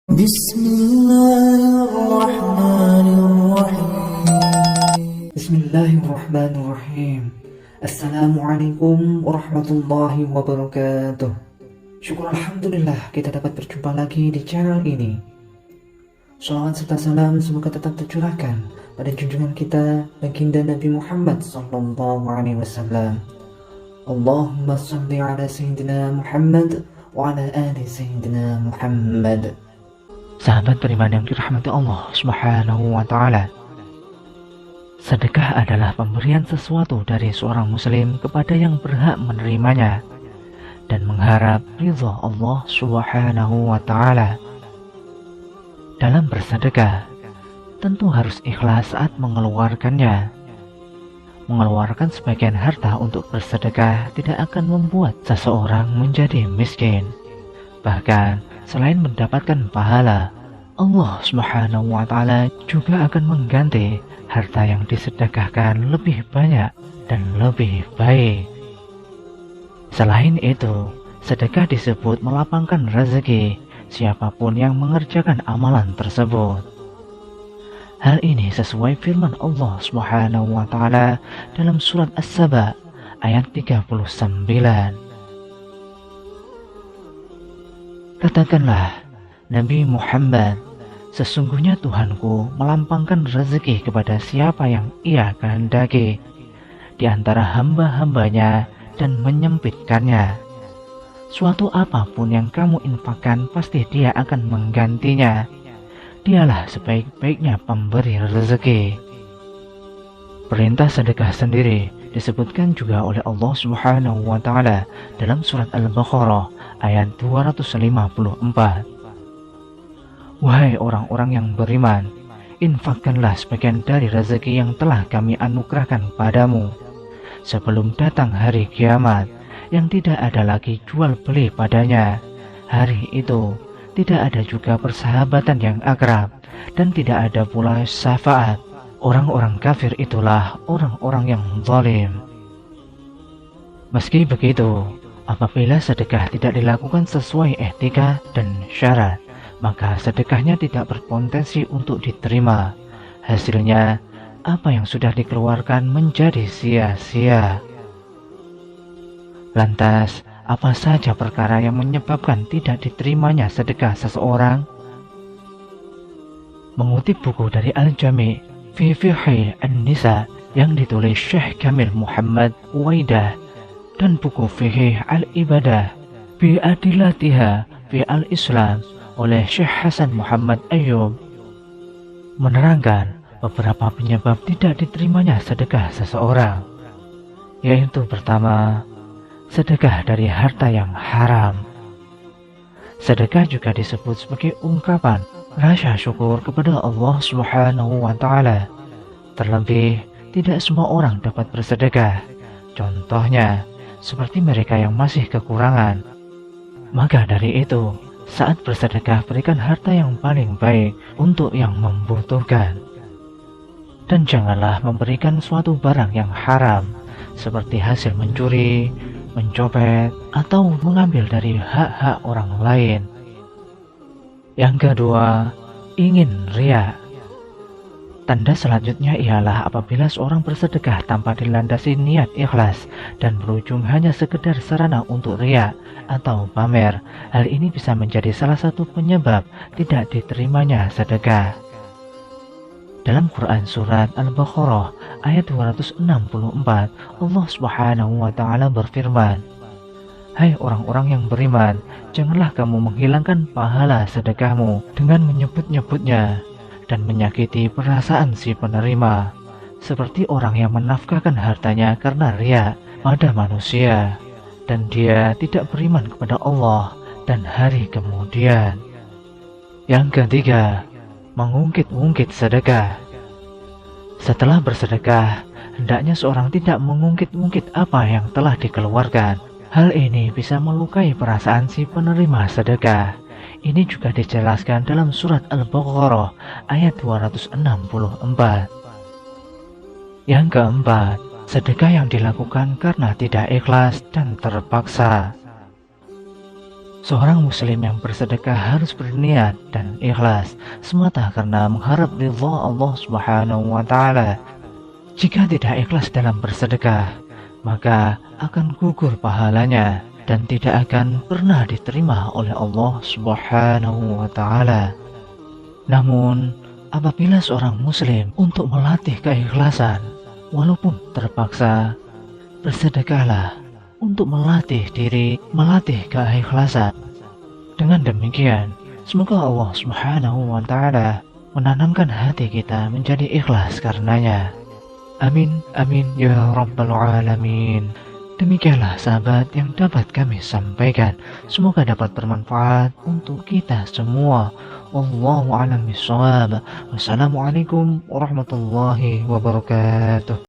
بسم الله الرحمن الرحيم بسم الله الرحمن الرحيم. Assalamualaikum warahmatullahi wabarakatuh. Syukur alhamdulillah kita dapat berjumpa lagi di channel ini. Shalawat serta salam semoga tetap tercurahkan pada junjungan kita baginda Nabi Muhammad sallallahu alaihi wasallam. Allahumma shalli ala sayyidina Muhammad wa ala ali sayyidina Muhammad. Sahabat beriman yang dirahmati Allah Subhanahu wa taala. Sedekah adalah pemberian sesuatu dari seorang muslim kepada yang berhak menerimanya dan mengharap ridha Allah Subhanahu wa taala. Dalam bersedekah, tentu harus ikhlas saat mengeluarkannya. Mengeluarkan sebagian harta untuk bersedekah tidak akan membuat seseorang menjadi miskin. Bahkan, selain mendapatkan pahala, Allah Subhanahu wa taala juga akan mengganti harta yang disedekahkan lebih banyak dan lebih baik. Selain itu, sedekah disebut melapangkan rezeki siapapun yang mengerjakan amalan tersebut. Hal ini sesuai firman Allah Subhanahu wa taala dalam surat As-Saba ayat 39. Katakanlah, Nabi Muhammad, sesungguhnya Tuhanku melampangkan rezeki kepada siapa yang ia kehendaki di antara hamba-hambanya dan menyempitkannya. Suatu apapun yang kamu infakkan pasti dia akan menggantinya. Dialah sebaik-baiknya pemberi rezeki. Perintah sedekah sendiri disebutkan juga oleh Allah Subhanahu wa taala dalam surat Al-Baqarah ayat 254. Wahai orang-orang yang beriman, infakkanlah sebagian dari rezeki yang telah kami anugerahkan padamu sebelum datang hari kiamat yang tidak ada lagi jual beli padanya. Hari itu tidak ada juga persahabatan yang akrab dan tidak ada pula syafaat. Orang-orang kafir itulah orang-orang yang zalim. Meski begitu, apabila sedekah tidak dilakukan sesuai etika dan syarat, maka sedekahnya tidak berpotensi untuk diterima. Hasilnya, apa yang sudah dikeluarkan menjadi sia-sia. Lantas, apa saja perkara yang menyebabkan tidak diterimanya sedekah seseorang? Mengutip buku dari Al-Jami' fi Fiqh An-Nisa yang ditulis Syekh Kamil Muhammad Uwaidah dan buku Fiqh Al-Ibadah bi Adilatiha fi Al-Islam oleh Syekh Hasan Muhammad Ayyub, menerangkan beberapa penyebab tidak diterimanya sedekah seseorang, yaitu pertama, sedekah dari harta yang haram. Sedekah juga disebut sebagai ungkapan rasa syukur kepada Allah Subhanahu wa taala. Terlebih, tidak semua orang dapat bersedekah. Contohnya, seperti mereka yang masih kekurangan. Maka dari itu, saat bersedekah berikan harta yang paling baik untuk yang membutuhkan. Dan janganlah memberikan suatu barang yang haram, seperti hasil mencuri, mencopet, atau mengambil dari hak-hak orang lain. Yang kedua, ingin riya. Tanda selanjutnya ialah apabila seorang bersedekah tanpa dilandasi niat ikhlas dan berujung hanya sekedar sarana untuk riya atau pamer. Hal ini bisa menjadi salah satu penyebab tidak diterimanya sedekah. Dalam Quran surat Al-Baqarah ayat 264, Allah Subhanahu wa taala berfirman, "Hai orang-orang yang beriman, janganlah kamu menghilangkan pahala sedekahmu dengan menyebut-nyebutnya dan menyakiti perasaan si penerima, seperti orang yang menafkahkan hartanya karena riya pada manusia, dan dia tidak beriman kepada Allah dan hari kemudian." Yang ketiga, mengungkit-ungkit sedekah. Setelah bersedekah, hendaknya seorang tidak mengungkit-ungkit apa yang telah dikeluarkan. Hal ini bisa melukai perasaan si penerima sedekah. Ini juga dijelaskan dalam surat Al-Baqarah ayat 264. Yang keempat, sedekah yang dilakukan karena tidak ikhlas dan terpaksa. Seorang muslim yang bersedekah harus berniat dan ikhlas semata karena mengharap ridha Allah Subhanahu wa taala. Jika tidak ikhlas dalam bersedekah, maka akan gugur pahalanya dan tidak akan pernah diterima oleh Allah Subhanahu wa taala. Namun, apabila seorang muslim untuk melatih keikhlasan, walaupun terpaksa, bersedekahlah untuk melatih diri, melatih keikhlasan. Dengan demikian, semoga Allah Subhanahu wa taala menanamkan hati kita menjadi ikhlas karenanya. Amin, amin ya rabbal alamin. Demikianlah sahabat yang dapat kami sampaikan. Semoga dapat bermanfaat untuk kita semua. Wallahu a'lam bishawab. Wassalamualaikum warahmatullahi wabarakatuh.